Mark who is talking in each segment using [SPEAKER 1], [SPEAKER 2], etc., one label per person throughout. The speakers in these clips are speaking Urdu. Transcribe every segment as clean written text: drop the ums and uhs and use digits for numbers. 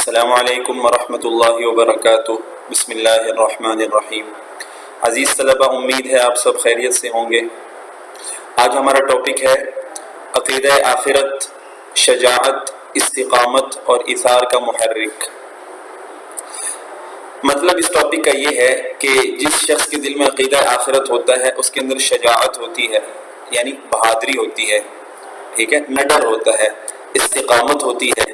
[SPEAKER 1] السلام علیکم ورحمۃ اللہ وبرکاتہ۔ بسم اللہ الرحمن الرحیم۔ عزیز طلبہ، امید ہے آپ سب خیریت سے ہوں گے۔ آج ہمارا ٹاپک ہے عقیدہ آخرت، شجاعت، استقامت اور ایثار کا محرک۔ مطلب اس ٹاپک کا یہ ہے کہ جس شخص کے دل میں عقیدہ آخرت ہوتا ہے اس کے اندر شجاعت ہوتی ہے، یعنی بہادری ہوتی ہے، ٹھیک ہے، نہ ڈر ہوتا ہے۔ استقامت ہوتی ہے،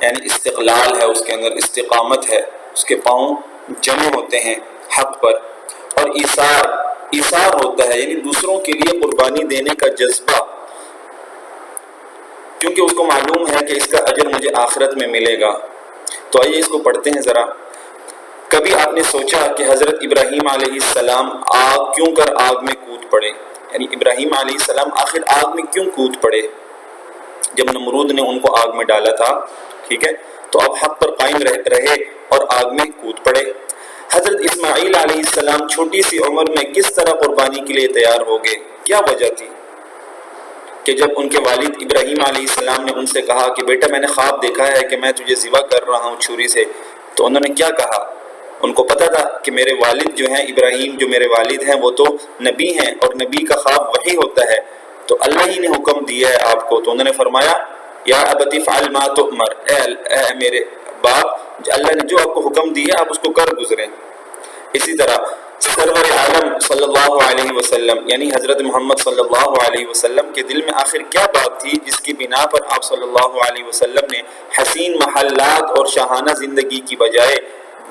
[SPEAKER 1] یعنی استقلال ہے، اس کے اندر استقامت ہے، اس کے پاؤں جمے ہوتے ہیں حق پر۔ اور ایثار ہوتا ہے، یعنی دوسروں کے لیے قربانی دینے کا جذبہ، کیونکہ اس کو معلوم ہے کہ اس کا اجر مجھے آخرت میں ملے گا۔ تو آئیے اس کو پڑھتے ہیں ذرا۔ کبھی آپ نے سوچا کہ حضرت ابراہیم علیہ السلام کیوں کر آگ میں کود پڑے؟ یعنی ابراہیم علیہ السلام آخر آگ میں کیوں کود پڑے جب نمرود نے ان کو آگ میں ڈالا تھا؟ ٹھیک ہے، تو اب حق پر قائم رہے اور آگ میں کود پڑے۔ حضرت اسماعیل علیہ السلام چھوٹی سی عمر میں کس طرح قربانی کے لیے تیار ہو گئے؟ کیا وجہ تھی کہ جب ان کے والد ابراہیم علیہ السلام نے ان سے کہا کہ بیٹا میں نے خواب دیکھا ہے کہ میں تجھے ذبح کر رہا ہوں چھری سے، تو انہوں نے کیا کہا؟ ان کو پتا تھا کہ میرے والد جو ہیں، ابراہیم جو میرے والد ہیں، وہ تو نبی ہیں اور نبی کا خواب وحی ہوتا ہے، تو اللہ ہی نے حکم دیا ہے آپ کو۔ تو انہوں نے فرمایا یا ابت افعل ما تؤمر، اے میرے باپ، اللہ نے جو آپ کو حکم دیا آپ اس کو کر گزریں۔ اسی طرح سرور عالم صلی اللہ علیہ وسلم یعنی حضرت محمد صلی اللہ علیہ وسلم کے دل میں آخر کیا بات تھی جس کی بنا پر آپ صلی اللہ علیہ وسلم نے حسین محلات اور شاہانہ زندگی کی بجائے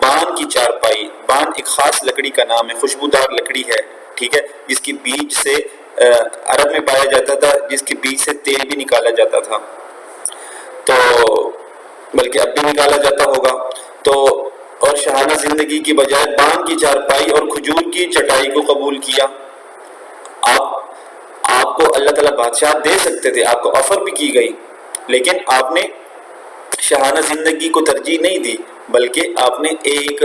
[SPEAKER 1] بان کی چارپائی، بان ایک خاص لکڑی کا نام ہے، خوشبودار لکڑی ہے، ٹھیک ہے، جس کی بیج سے عرب میں پایا جاتا تھا، جس کی بیج سے تیل بھی نکالا جاتا تھا، تو بلکہ اب بھی نکالا جاتا ہوگا، تو اور شاہانہ زندگی کی بجائے بان کی چارپائی اور کھجور کی چٹائی کو قبول کیا۔ آپ کو اللہ تعالیٰ بادشاہ دے سکتے تھے، آپ کو آفر بھی کی گئی، لیکن آپ نے شاہانہ زندگی کو ترجیح نہیں دی، بلکہ آپ نے ایک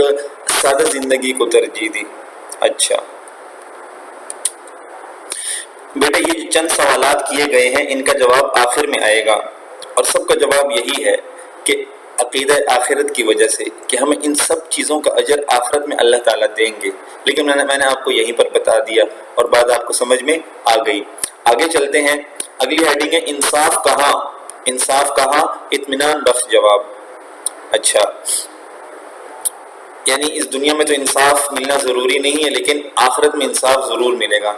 [SPEAKER 1] سادہ زندگی کو ترجیح دی۔ اچھا بیٹا، یہ جو چند سوالات کیے گئے ہیں ان کا جواب آخر میں آئے گا، اور سب کا جواب یہی ہے کہ عقیدہ آخرت کی وجہ سے کہ ہمیں ان سب چیزوں کا اجر آخرت میں اللہ تعالیٰ دیں گے، لیکن میں نے آپ کو یہیں پر بتا دیا اور بات آپ کو سمجھ میں آ گئی۔ آگے چلتے ہیں، اگلی ہیڈنگ ہے انصاف کہاں؟ انصاف کہاں؟ اطمینان بخش جواب۔ اچھا، یعنی اس دنیا میں تو انصاف ملنا ضروری نہیں ہے، لیکن آخرت میں انصاف ضرور ملے گا۔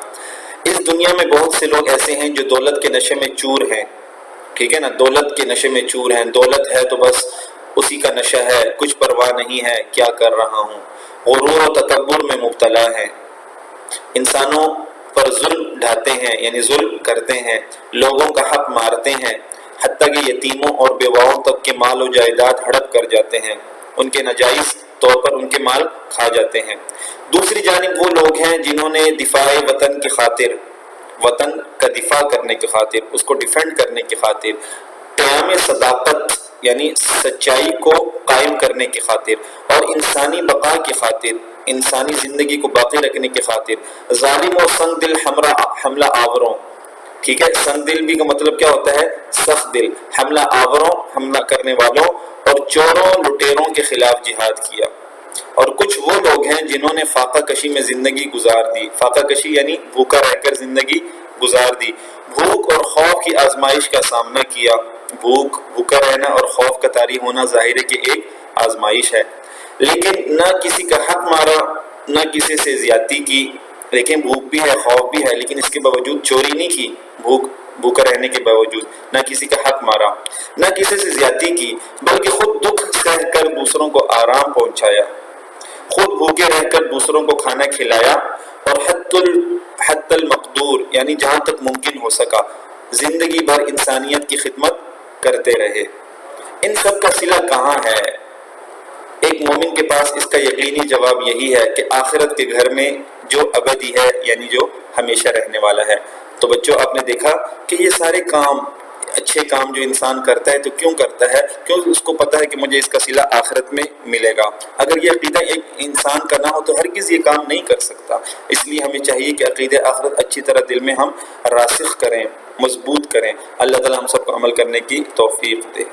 [SPEAKER 1] اس دنیا میں بہت سے لوگ ایسے ہیں جو دولت کے نشے میں چور ہیں، ٹھیک ہے نا، دولت کے نشے میں چور ہیں، دولت ہے تو بس اسی کا نشہ ہے، کچھ پرواہ نہیں ہے کیا کر رہا ہوں، غرور و تکبر میں مبتلا ہے، انسانوں پر ظلم ڈھاتے ہیں، یعنی ظلم کرتے ہیں، لوگوں کا حق مارتے ہیں، حتیٰ کہ یتیموں اور بیواؤں تک کے مال و جائیداد ہڑپ کر جاتے ہیں، ان کے ناجائز طور پر ان کے مال کھا جاتے ہیں۔ دوسری جانب وہ لوگ ہیں جنہوں نے دفاع وطن کی خاطر، وطن کا دفاع کرنے کی خاطر، اس کو ڈیفینڈ کرنے کی خاطر، قیام صداقت یعنی سچائی کو قائم کرنے کی خاطر اور انسانی بقا کی خاطر، انسانی زندگی کو باقی رکھنے کی خاطر، ظالم و سنگ دل حملہ آوروں، ٹھیک ہے، سنگ دل بھی کا مطلب کیا ہوتا ہے؟ سخت دل، حملہ آوروں، حملہ کرنے والوں اور چوروں لٹیروں کے خلاف جہاد کیا۔ اور کچھ وہ لوگ ہیں جنہوں نے فاقہ کشی میں زندگی گزار دی، فاقہ کشی یعنی بھوکا رہ کر زندگی گزار دی، بھوک اور خوف کی آزمائش کا سامنا کیا۔ بھوکا رہنا اور خوف کا طاری ہونا ظاہر ہے کہ ایک آزمائش ہے، لیکن نہ کسی کا حق مارا، نہ کسی سے زیادتی کی، لیکن بھوک بھی ہے، خوف بھی ہے، لیکن اس کے باوجود چوری نہیں کی، بھوکا رہنے کے باوجود نہ کسی کا حق مارا، نہ کسی سے زیادتی کی، بلکہ خود دکھ سہ کر دوسروں کو آرام پہنچایا، خود بھوکے رہ کر دوسروں کو کھانا کھلایا، اور حتی المقدور یعنی جہاں تک ممکن ہو سکا زندگی بھر انسانیت کی خدمت کرتے رہے۔ ان سب کا صلہ کہاں ہے؟ ایک مومن کے پاس اس کا یقینی جواب یہی ہے کہ آخرت کے گھر میں جو ابدی ہے، یعنی جو ہمیشہ رہنے والا ہے۔ تو بچوں، آپ نے دیکھا کہ یہ سارے کام، اچھے کام جو انسان کرتا ہے تو کیوں کرتا ہے؟ کیونکہ اس کو پتا ہے کہ مجھے اس کا صلہ آخرت میں ملے گا۔ اگر یہ عقیدہ ایک انسان کا نہ ہو تو ہرگز یہ کام نہیں کر سکتا۔ اس لیے ہمیں چاہیے کہ عقیدہ آخرت اچھی طرح دل میں ہم راسخ کریں، مضبوط کریں۔ اللہ تعالیٰ ہم سب کو عمل کرنے کی توفیق دے۔